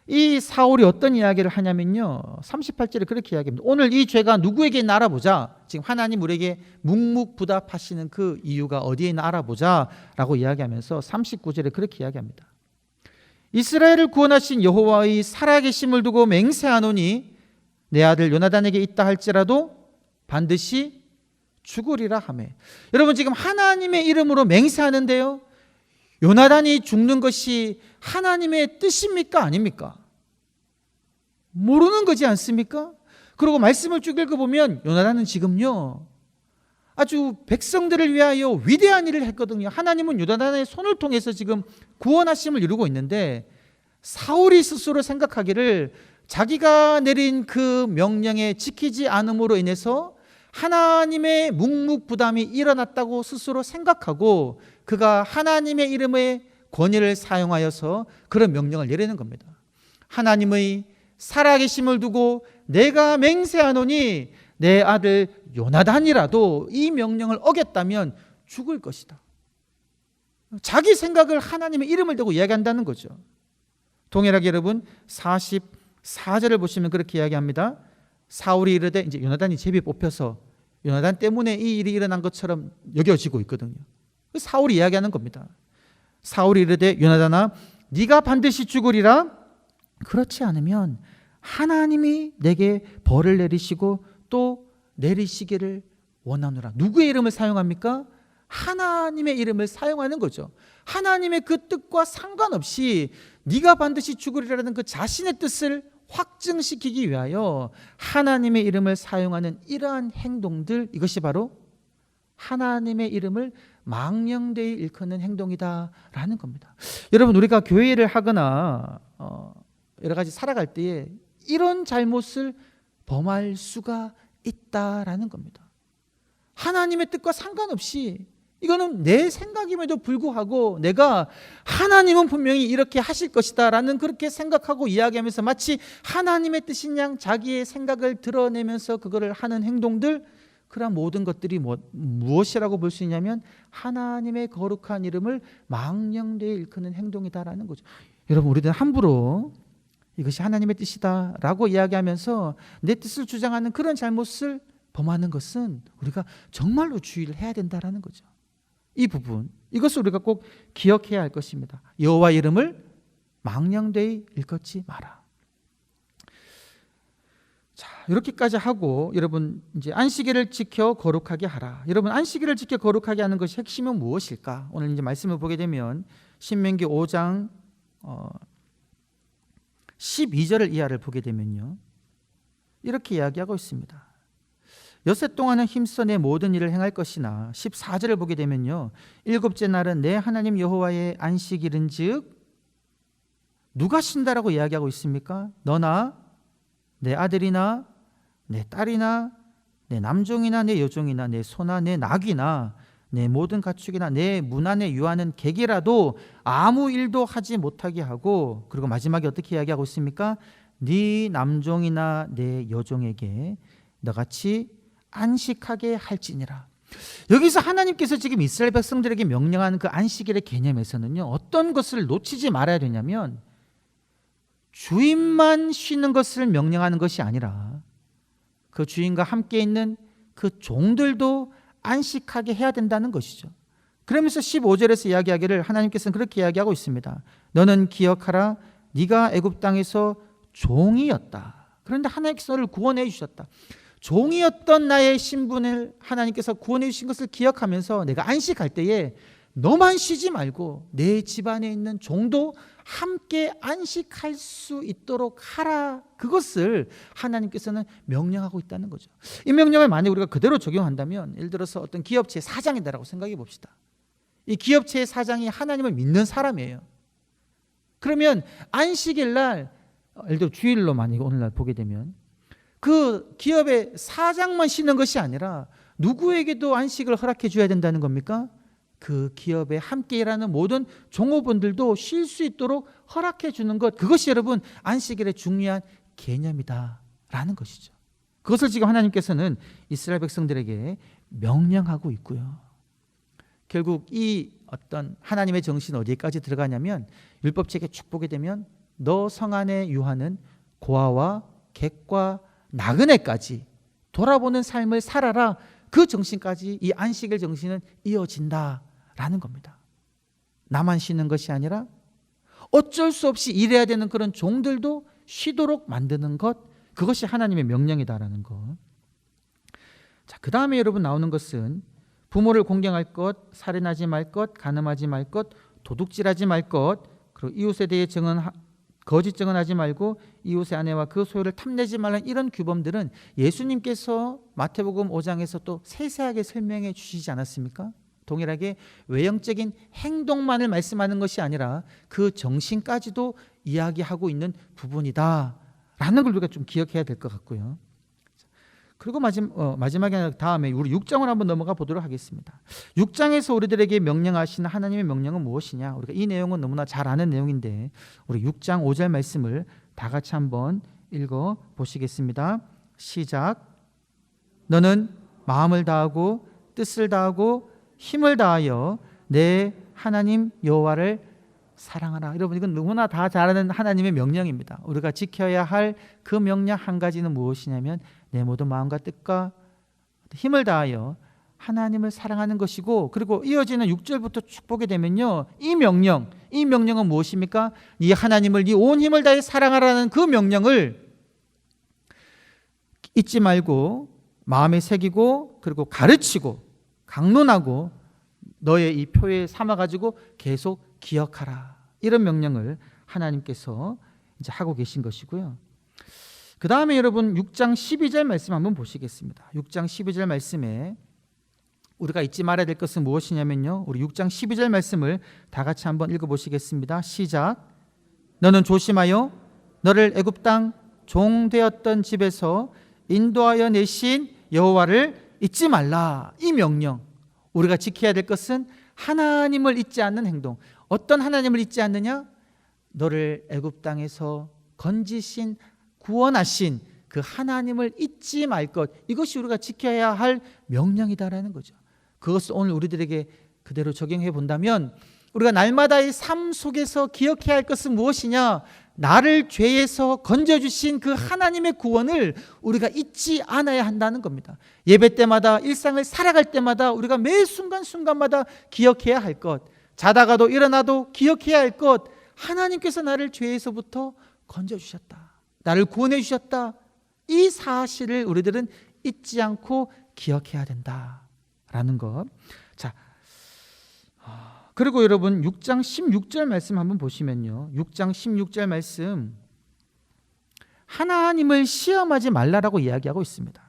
Speaker 1: 이 사울이 어떤 이야기를 하냐면요, 38절에 그렇게 이야기합니다. 오늘 이 죄가 누구에게 있나 알아보자. 지금 하나님 우리에게 묵묵부답하시는 그 이유가 어디에 있나 알아보자 라고 이야기하면서 39절에 그렇게 이야기합니다. 이스라엘을 구원하신 여호와의 살아계심을 두고 맹세하노니 내 아들 요나단에게 있다 할지라도 반드시 죽으리라 하매. 여러분, 지금 하나님의 이름으로 맹세하는데요, 요나단이 죽는 것이 하나님의 뜻입니까? 아닙니까? 모르는 거지 않습니까? 그리고 말씀을 쭉 읽어보면 요나단은 지금요 아주 백성들을 위하여 위대한 일을 했거든요. 하나님은 요나단의 손을 통해서 지금 구원하심을 이루고 있는데, 사울이 스스로 생각하기를 자기가 내린 그 명령에 지키지 않음으로 인해서 하나님의 묵묵부담이 일어났다고 스스로 생각하고, 그가 하나님의 이름의 권위를 사용하여서 그런 명령을 내리는 겁니다. 하나님의 살아계심을 두고 내가 맹세하노니 내 아들 요나단이라도 이 명령을 어겼다면 죽을 것이다. 자기 생각을 하나님의 이름을 대고 이야기한다는 거죠. 동일하게 여러분 44절을 보시면 그렇게 이야기합니다. 사울이 이르되, 이제 요나단이 제비 뽑혀서 요나단 때문에 이 일이 일어난 것처럼 여겨지고 있거든요. 사울이 이야기하는 겁니다. 사울이 이르되 요나단아 네가 반드시 죽으리라. 그렇지 않으면 하나님이 내게 벌을 내리시고 또 내리시기를 원하노라. 누구의 이름을 사용합니까? 하나님의 이름을 사용하는 거죠. 하나님의 그 뜻과 상관없이 네가 반드시 죽으리라는 그 자신의 뜻을 확증시키기 위하여 하나님의 이름을 사용하는 이러한 행동들, 이것이 바로 하나님의 이름을 망령되이 일컫는 행동이다라는 겁니다. 여러분, 우리가 교회를 하거나 여러 가지 살아갈 때에 이런 잘못을 범할 수가 있다라는 겁니다. 하나님의 뜻과 상관없이, 이거는 내 생각임에도 불구하고 내가 하나님은 분명히 이렇게 하실 것이다 라는 그렇게 생각하고 이야기하면서 마치 하나님의 뜻인 양 자기의 생각을 드러내면서 그거를 하는 행동들, 그러한 모든 것들이 무엇이라고 볼 수 있냐면 하나님의 거룩한 이름을 망령되이 일컫는 행동이다라는 거죠. 여러분, 우리들은 함부로 이것이 하나님의 뜻이다라고 이야기하면서 내 뜻을 주장하는 그런 잘못을 범하는 것은 우리가 정말로 주의를 해야 된다라는 거죠. 이 부분, 이것을 우리가 꼭 기억해야 할 것입니다. 여호와 이름을 망령되이 일컫지 마라. 자, 이렇게까지 하고 여러분 이제 안식일을 지켜 거룩하게 하라. 여러분, 안식일을 지켜 거룩하게 하는 것이 핵심은 무엇일까? 오늘 이제 말씀을 보게 되면 신명기 5장 12절을 이하를 보게 되면요, 이렇게 이야기하고 있습니다. 여세 동안은 힘써 내 모든 일을 행할 것이나 14절을 보게 되면요, 일곱째 날은 내 하나님 여호와의 안식일은즉 누가 쉰다라고 이야기하고 있습니까? 너나 내 아들이나 내 딸이나 내 남종이나 내 여종이나 내 소나 내 낙이나 내 모든 가축이나 내 문 안에 유하는 객이라도 아무 일도 하지 못하게 하고, 그리고 마지막에 어떻게 이야기하고 있습니까? 네 남종이나 내 여종에게 너같이 안식하게 할지니라. 여기서 하나님께서 지금 이스라엘 백성들에게 명령하는 그 안식일의 개념에서는요, 어떤 것을 놓치지 말아야 되냐면 주인만 쉬는 것을 명령하는 것이 아니라 그 주인과 함께 있는 그 종들도 안식하게 해야 된다는 것이죠. 그러면서 15절에서 이야기하기를 하나님께서는 그렇게 이야기하고 있습니다. 너는 기억하라, 네가 애굽 땅에서 종이었다. 그런데 하나님께서 너를 구원해 주셨다. 종이었던 나의 신분을 하나님께서 구원해 주신 것을 기억하면서 내가 안식할 때에 너만 쉬지 말고 내 집안에 있는 종도 함께 안식할 수 있도록 하라. 그것을 하나님께서는 명령하고 있다는 거죠. 이 명령을 만약 우리가 그대로 적용한다면, 예를 들어서 어떤 기업체의 사장이다라고 생각해 봅시다. 이 기업체의 사장이 하나님을 믿는 사람이에요. 그러면 안식일 날, 예를 들어 주일로 만약 오늘날 보게 되면 그 기업의 사장만 쉬는 것이 아니라 누구에게도 안식을 허락해 줘야 된다는 겁니까? 그 기업에 함께 일하는 모든 종업원들도 쉴 수 있도록 허락해 주는 것, 그것이 여러분 안식일의 중요한 개념이다라는 것이죠. 그것을 지금 하나님께서는 이스라엘 백성들에게 명령하고 있고요. 결국 이 어떤 하나님의 정신은 어디까지 들어가냐면, 율법책에 쭉 보게 되면 너 성 안에 유하는 고아와 객과 나그네까지 돌아보는 삶을 살아라. 그 정신까지 이 안식일 정신은 이어진다라는 겁니다. 나만 쉬는 것이 아니라 어쩔 수 없이 일해야 되는 그런 종들도 쉬도록 만드는 것, 그것이 하나님의 명령이다라는 것. 자, 그 다음에 여러분 나오는 것은 부모를 공경할 것, 살인하지 말 것, 간음하지 말 것, 도둑질하지 말 것, 그리고 이웃에 대해 거짓 증언하지 말고 이웃의 아내와 그 소유를 탐내지 말라는 이런 규범들은 예수님께서 마태복음 5장에서 또 세세하게 설명해 주시지 않았습니까? 동일하게 외형적인 행동만을 말씀하는 것이 아니라 그 정신까지도 이야기하고 있는 부분이다라는 걸 우리가 좀 기억해야 될 것 같고요. 그리고 마지막에 다음에 우리 6장을 한번 넘어가 보도록 하겠습니다. 6장에서 우리들에게 명령하시는 하나님의 명령은 무엇이냐? 우리가 이 내용은 너무나 잘 아는 내용인데 우리 6장 5절 말씀을 다 같이 한번 읽어 보시겠습니다. 시작. 너는 마음을 다하고 뜻을 다하고 힘을 다하여 내 하나님 여호와를 사랑하라. 여러분, 이건 너무나 다 잘 아는 하나님의 명령입니다. 우리가 지켜야 할 그 명령 한 가지는 무엇이냐면 내 모든 마음과 뜻과 힘을 다하여 하나님을 사랑하는 것이고, 그리고 이어지는 6절부터 쭉 보게 되면요, 이 명령은 무엇입니까? 네 하나님을 네 온 힘을 다해 사랑하라는 그 명령을 잊지 말고 마음에 새기고, 그리고 가르치고 강론하고 너의 이 표에 삼아가지고 계속 기억하라. 이런 명령을 하나님께서 이제 하고 계신 것이고요. 그 다음에 여러분 6장 12절 말씀 한번 보시겠습니다. 6장 12절 말씀에 우리가 잊지 말아야 될 것은 무엇이냐면요, 우리 6장 12절 말씀을 다 같이 한번 읽어보시겠습니다. 시작. 너는 조심하여 너를 애굽 땅 종되었던 집에서 인도하여 내신 여호와를 잊지 말라. 이 명령, 우리가 지켜야 될 것은 하나님을 잊지 않는 행동. 어떤 하나님을 잊지 않느냐? 너를 애굽 땅에서 건지신, 구원하신 그 하나님을 잊지 말 것, 이것이 우리가 지켜야 할 명령이다라는 거죠. 그것을 오늘 우리들에게 그대로 적용해 본다면 우리가 날마다의 삶 속에서 기억해야 할 것은 무엇이냐? 나를 죄에서 건져주신 그 하나님의 구원을 우리가 잊지 않아야 한다는 겁니다. 예배 때마다, 일상을 살아갈 때마다 우리가 매 순간순간마다 기억해야 할 것, 자다가도 일어나도 기억해야 할 것, 하나님께서 나를 죄에서부터 건져주셨다, 나를 구원해 주셨다, 이 사실을 우리들은 잊지 않고 기억해야 된다라는 것. 자, 그리고 여러분 6장 16절 말씀 한번 보시면요, 6장 16절 말씀, 하나님을 시험하지 말라라고 이야기하고 있습니다.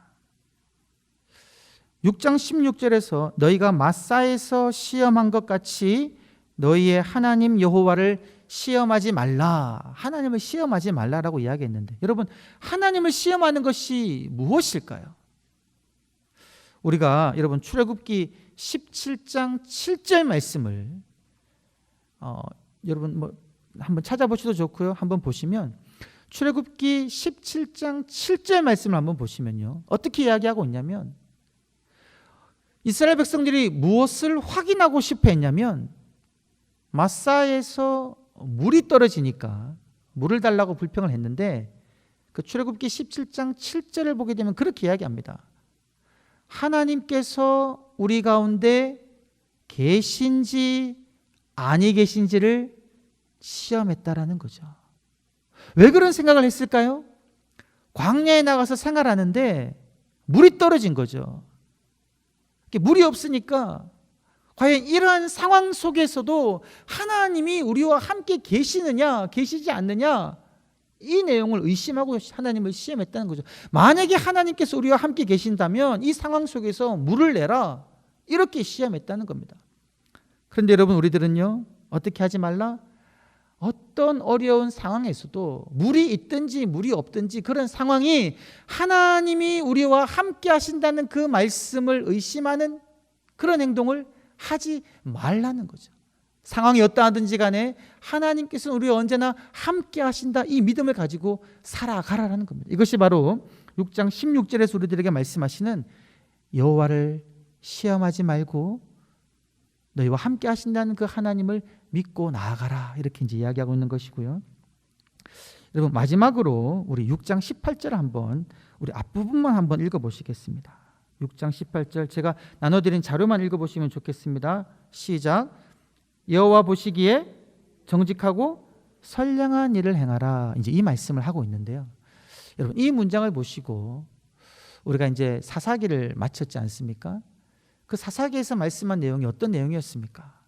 Speaker 1: 6장 16절에서 너희가 마사에서 시험한 것 같이 너희의 하나님 여호와를 시험하지 말라, 하나님을 시험하지 말라라고 이야기했는데, 여러분 하나님을 시험하는 것이 무엇일까요? 우리가 여러분 출애굽기 17장 7절 말씀을 여러분 뭐 한번 찾아보셔도 좋고요, 한번 보시면 출애굽기 17장 7절 말씀을 한번 보시면요, 어떻게 이야기하고 있냐면, 이스라엘 백성들이 무엇을 확인하고 싶어 했냐면, 마사에서 물이 떨어지니까 물을 달라고 불평을 했는데, 그 출애굽기 17장 7절을 보게 되면 그렇게 이야기합니다. 하나님께서 우리 가운데 계신지 아니 계신지를 시험했다라는 거죠. 왜 그런 생각을 했을까요? 광야에 나가서 생활하는데 물이 떨어진 거죠. 물이 없으니까 과연 이러한 상황 속에서도 하나님이 우리와 함께 계시느냐 계시지 않느냐, 이 내용을 의심하고 하나님을 시험했다는 거죠. 만약에 하나님께서 우리와 함께 계신다면 이 상황 속에서 물을 내라, 이렇게 시험했다는 겁니다. 그런데 여러분 우리들은요, 어떻게 하지 말라? 어떤 어려운 상황에서도 물이 있든지 물이 없든지 그런 상황이 하나님이 우리와 함께 하신다는 그 말씀을 의심하는 그런 행동을 하지 말라는 거죠. 상황이 어떠하든지 간에 하나님께서는 우리와 언제나 함께 하신다, 이 믿음을 가지고 살아가라는 겁니다. 이것이 바로 6장 16절에서 우리들에게 말씀하시는 여호와를 시험하지 말고 너희와 함께 하신다는 그 하나님을 믿고 나아가라, 이렇게 이제 이야기하고 있는 것이고요. 여러분 마지막으로 우리 6장 18절 한번, 우리 앞부분만 한번 읽어보시겠습니다. 6장 18절 제가 나눠드린 자료만 읽어보시면 좋겠습니다. 시작. 여호와 보시기에 정직하고 선량한 일을 행하라, 이제 이 말씀을 하고 있는데요. 여러분 이 문장을 보시고 우리가 이제 사사기를 마쳤지 않습니까? 그 사사기에서 말씀한 내용이 어떤 내용이었습니까?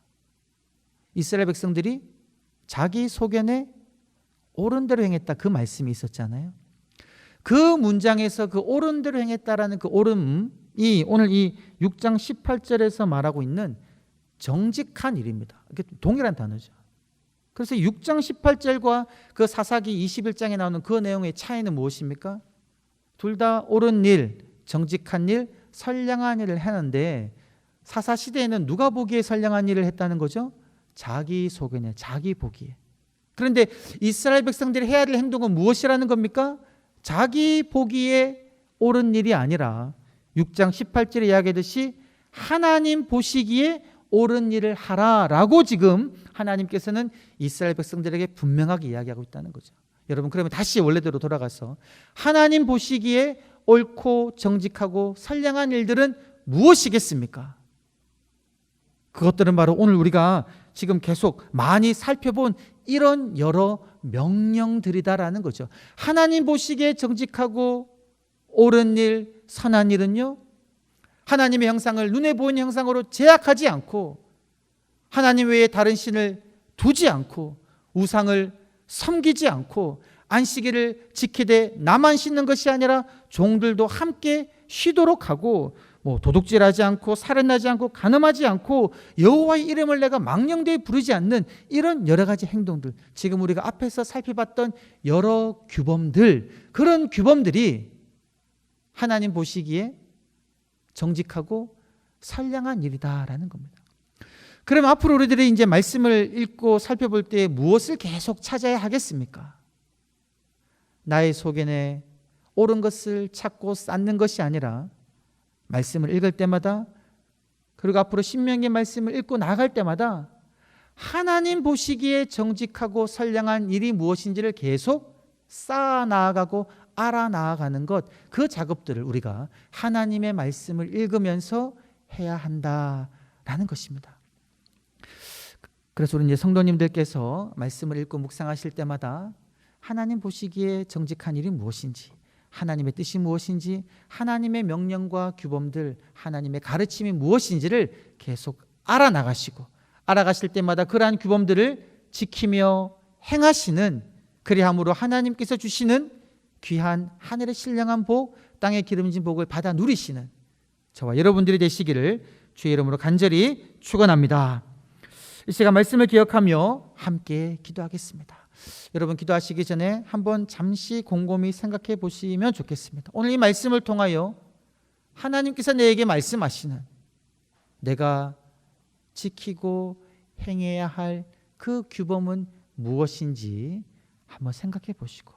Speaker 1: 이스라엘 백성들이 자기 소견에 옳은 대로 행했다, 그 말씀이 있었잖아요. 그 문장에서 그 옳은 대로 행했다라는 그 옳음이 오늘 이 6장 18절에서 말하고 있는 정직한 일입니다. 이게 동일한 단어죠. 그래서 6장 18절과 그 사사기 21장에 나오는 그 내용의 차이는 무엇입니까? 둘 다 옳은 일, 정직한 일, 선량한 일을 하는데, 사사 시대에는 누가 보기에 선량한 일을 했다는 거죠? 자기 소견에, 자기 보기에. 그런데 이스라엘 백성들이 해야 할 행동은 무엇이라는 겁니까? 자기 보기에 옳은 일이 아니라 6장 18절에 이야기하듯이 하나님 보시기에 옳은 일을 하라라고 지금 하나님께서는 이스라엘 백성들에게 분명하게 이야기하고 있다는 거죠. 여러분 그러면 다시 원래대로 돌아가서 하나님 보시기에 옳고 정직하고 선량한 일들은 무엇이겠습니까? 그것들은 바로 오늘 우리가 지금 계속 많이 살펴본 이런 여러 명령들이다라는 거죠. 하나님 보시기에 정직하고 옳은 일, 선한 일은요, 하나님의 형상을 눈에 보이는 형상으로 제약하지 않고, 하나님 외에 다른 신을 두지 않고, 우상을 섬기지 않고, 안식일을 지키되 나만 씻는 것이 아니라 종들도 함께 쉬도록 하고, 도둑질하지 않고, 살인하지 않고, 간음하지 않고, 여호와의 이름을 내가 망령되이 부르지 않는 이런 여러 가지 행동들, 지금 우리가 앞에서 살펴봤던 여러 규범들, 그런 규범들이 하나님 보시기에 정직하고 선량한 일이다라는 겁니다. 그럼 앞으로 우리들이 이제 말씀을 읽고 살펴볼 때 무엇을 계속 찾아야 하겠습니까? 나의 소견에 옳은 것을 찾고 쌓는 것이 아니라 말씀을 읽을 때마다, 그리고 앞으로 신명기의 말씀을 읽고 나갈 때마다 하나님 보시기에 정직하고 선량한 일이 무엇인지를 계속 쌓아 나아가고 알아 나아가는 것, 그 작업들을 우리가 하나님의 말씀을 읽으면서 해야 한다라는 것입니다. 그래서 우리 이제 성도님들께서 말씀을 읽고 묵상하실 때마다 하나님 보시기에 정직한 일이 무엇인지, 하나님의 뜻이 무엇인지, 하나님의 명령과 규범들, 하나님의 가르침이 무엇인지를 계속 알아나가시고, 알아가실 때마다 그러한 규범들을 지키며 행하시는, 그리함으로 하나님께서 주시는 귀한 하늘의 신령한 복, 땅의 기름진 복을 받아 누리시는 저와 여러분들이 되시기를 주의 이름으로 간절히 축원합니다. 이 시간 말씀을 기억하며 함께 기도하겠습니다. 여러분, 기도하시기 전에 한번 잠시 곰곰이 생각해 보시면 좋겠습니다. 오늘 이 말씀을 통하여 하나님께서 내게 말씀하시는, 내가 지키고 행해야 할 그 규범은 무엇인지 한번 생각해 보시고,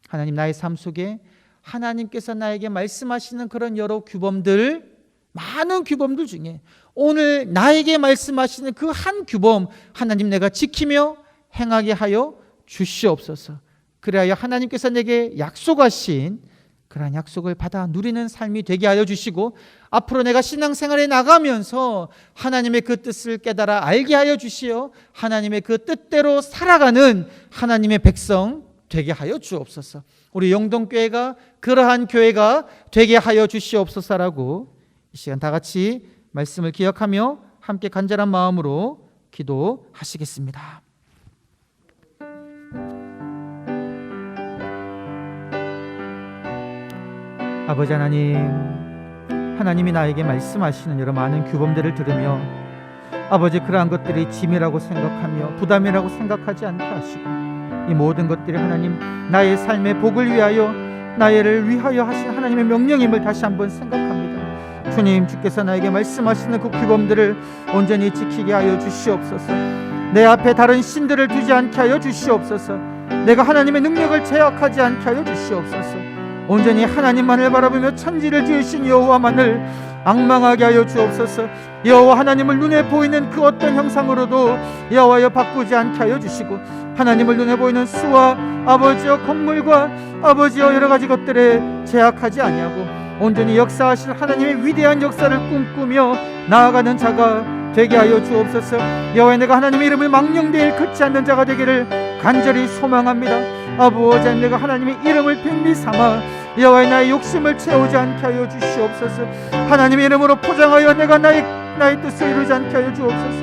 Speaker 1: 하나님, 나의 삶 속에 하나님께서 나에게 말씀하시는 그런 여러 규범들, 많은 규범들 중에 오늘 나에게 말씀하시는 그 한 규범, 하나님, 내가 지키며 행하게 하여 주시옵소서. 그래야 하나님께서 내게 약속하신 그러한 약속을 받아 누리는 삶이 되게 하여 주시고, 앞으로 내가 신앙생활에 나가면서 하나님의 그 뜻을 깨달아 알게 하여 주시어 하나님의 그 뜻대로 살아가는 하나님의 백성 되게 하여 주옵소서. 우리 영동교회가 그러한 교회가 되게 하여 주시옵소서라고 이 시간 다 같이 말씀을 기억하며 함께 간절한 마음으로 기도하시겠습니다. 아버지 하나님, 하나님이 나에게 말씀하시는 여러 많은 규범들을 들으며 아버지, 그러한 것들이 짐이라고 생각하며 부담이라고 생각하지 않게 하시고, 이 모든 것들이 하나님 나의 삶의 복을 위하여, 나를 위하여 하신 하나님의 명령임을 다시 한번 생각합니다. 주님, 주께서 나에게 말씀하시는 그 규범들을 온전히 지키게 하여 주시옵소서. 내 앞에 다른 신들을 두지 않게 하여 주시옵소서. 내가 하나님의 능력을 제약하지 않게 하여 주시옵소서. 온전히 하나님만을 바라보며 천지를 지으신 여호와만을 앙망하게 하여 주옵소서. 여호와 하나님을 눈에 보이는 그 어떤 형상으로도 여호와여 바꾸지 않게 하여 주시고, 하나님을 눈에 보이는 수와 아버지여 건물과 아버지여 여러 가지 것들에 제약하지 아니하고 온전히 역사하실 하나님의 위대한 역사를 꿈꾸며 나아가는 자가 되게 하여 주옵소서. 여호와, 내가 하나님의 이름을 망령되이 그치 않는 자가 되기를 간절히 소망합니다. 아버지, 내가 하나님의 이름을 백미 삼아 여호와의 나의 욕심을 채우지 않게 하여 주시옵소서. 하나님의 이름으로 포장하여 내가 나의 뜻을 이루지 않게 하여 주옵소서.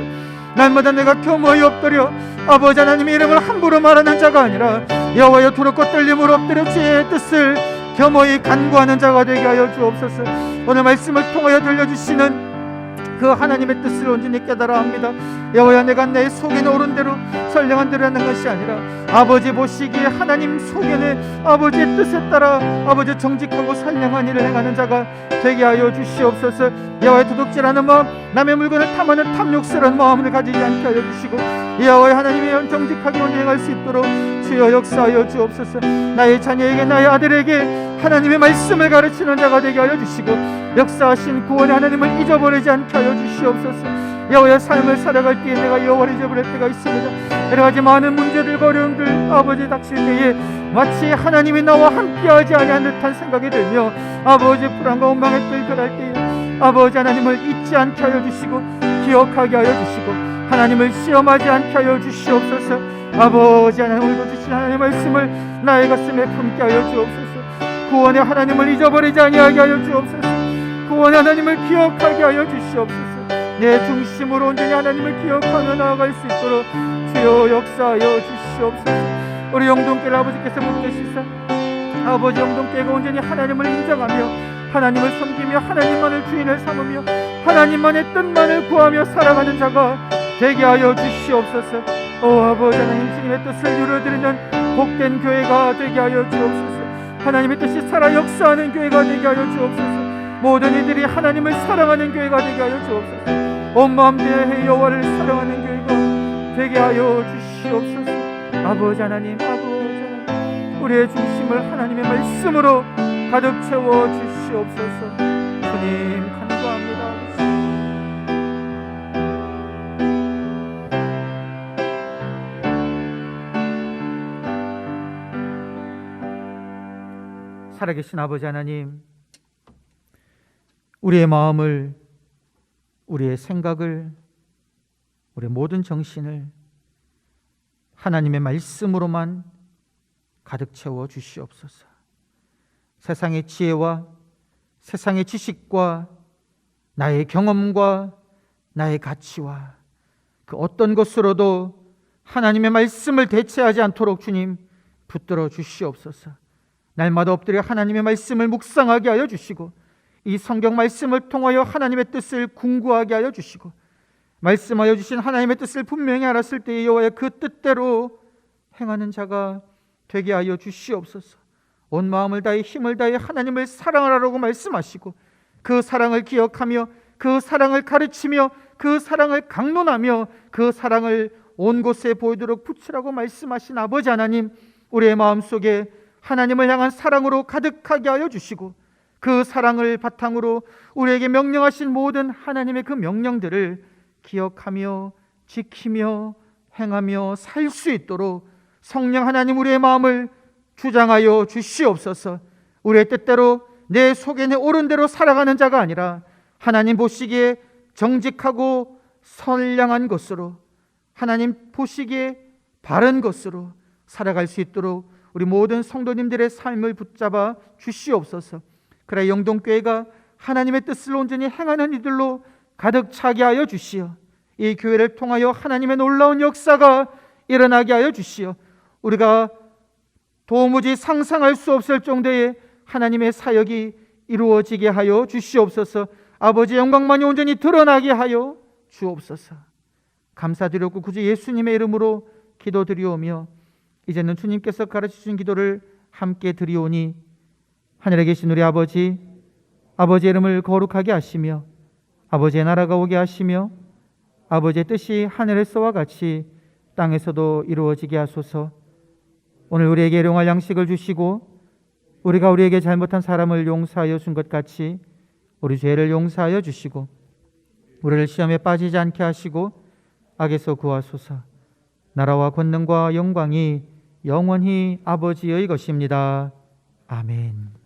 Speaker 1: 날마다 내가 겸허히 엎드려 아버지 하나님의 이름을 함부로 말하는 자가 아니라 여호와여 두렵고 떨림으로 엎드려 주의 뜻을 겸허히 간구하는 자가 되게 하여 주옵소서. 오늘 말씀을 통하여 들려주시는 그 하나님의 뜻을 온전히 깨달아 합니다. 여호와여, 내가 내 속에는 옳은 대로 선량한 대로 하는 것이 아니라 아버지 보시기에 하나님 속에는 아버지의 뜻에 따라 아버지 정직하고 선량한 일을 행하는 자가 되게 하여 주시옵소서. 여호와의 도둑질하는 마음, 남의 물건을 탐하는 탐욕스러운 마음을 가지지 않게 하여 주시고, 여호와의 하나님의 정직하게 행할 수 있도록 주여 역사하여 주옵소서. 나의 자녀에게, 나의 아들에게 하나님의 말씀을 가르치는 자가 되게 하여 주시고, 역사하신 구원의 하나님을 잊어버리지 않게 하여 주시옵소서. 여호와의 삶을 살아갈 때에 내가 여호와를 잊어버릴 때가 있습니다. 여러 가지 많은 문제들과 어려움들 아버지 닥칠 때에 마치 하나님이 나와 함께하지 아니한 듯한 생각이 들며 아버지 불안과 원망에 끌려갈 때에 아버지 하나님을 잊지 않게 하여 주시고 기억하게 하여 주시고 하나님을 시험하지 않게 하여 주시옵소서. 아버지 하나님, 오늘도 주신 하나님의 말씀을 나의 가슴에 품게 하여 주옵소서. 구원의 하나님을 잊어버리지 아니하게 하여 주옵소서. 구원의 하나님을 기억하게 하여 주시옵소서. 내 중심으로 온전히 하나님을 기억하며 나아갈 수 있도록 주여 역사하여 주시옵소서. 우리 영동교회 아버지께서 묻으시사 아버지, 영동교회가 온전히 하나님을 인정하며 하나님을 섬기며 하나님만을 주인을 삼으며 하나님만의 뜻만을 구하며 살아가는 자가 되게 하여 주시옵소서. 오 아버지 하나님, 주님의 뜻을 이루어드리는 복된 교회가 되게 하여 주옵소서. 하나님의 뜻이 살아 역사하는 교회가 되게 하여 주옵소서. 모든 이들이 하나님을 사랑하는 교회가 되게 하여 주옵소서. 온 마음 다해 여호와를 사랑하는 교회가 되게 하여 주시옵소서. 아버지 하나님, 아버지 하나님, 우리의 중심을 하나님의 말씀으로 가득 채워 주시옵소서. 주님 간구합니다. 살아계신 아버지 하나님, 우리의 마음을, 우리의 생각을, 우리의 모든 정신을 하나님의 말씀으로만 가득 채워 주시옵소서. 세상의 지혜와 세상의 지식과 나의 경험과 나의 가치와 그 어떤 것으로도 하나님의 말씀을 대체하지 않도록 주님 붙들어 주시옵소서. 날마다 엎드려 하나님의 말씀을 묵상하게 하여 주시고, 이 성경 말씀을 통하여 하나님의 뜻을 궁구하게 하여 주시고, 말씀하여 주신 하나님의 뜻을 분명히 알았을 때에 여호와의 그 뜻대로 행하는 자가 되게 하여 주시옵소서. 온 마음을 다해 힘을 다해 하나님을 사랑하라고 말씀하시고, 그 사랑을 기억하며 그 사랑을 가르치며 그 사랑을 강론하며 그 사랑을 온 곳에 보이도록 붙이라고 말씀하신 아버지 하나님, 우리의 마음속에 하나님을 향한 사랑으로 가득하게 하여 주시고, 그 사랑을 바탕으로 우리에게 명령하신 모든 하나님의 그 명령들을 기억하며 지키며 행하며 살 수 있도록 성령 하나님 우리의 마음을 주장하여 주시옵소서. 우리의 뜻대로 내 속에 내 옳은 대로 살아가는 자가 아니라 하나님 보시기에 정직하고 선량한 것으로, 하나님 보시기에 바른 것으로 살아갈 수 있도록 우리 모든 성도님들의 삶을 붙잡아 주시옵소서. 그래 영동교회가 하나님의 뜻을 온전히 행하는 이들로 가득 차게 하여 주시어 이 교회를 통하여 하나님의 놀라운 역사가 일어나게 하여 주시어 우리가 도무지 상상할 수 없을 정도의 하나님의 사역이 이루어지게 하여 주시옵소서. 아버지의 영광만이 온전히 드러나게 하여 주옵소서. 감사드렸고 구주 예수님의 이름으로 기도드리오며 이제는 주님께서 가르치신 기도를 함께 드리오니, 하늘에 계신 우리 아버지, 아버지의 이름을 거룩하게 하시며 아버지의 나라가 오게 하시며 아버지의 뜻이 하늘에서와 같이 땅에서도 이루어지게 하소서. 오늘 우리에게 일용할 양식을 주시고 우리가 우리에게 잘못한 사람을 용서하여 준 것 같이 우리 죄를 용서하여 주시고 우리를 시험에 빠지지 않게 하시고 악에서 구하소서. 나라와 권능과 영광이 영원히 아버지의 것입니다. 아멘.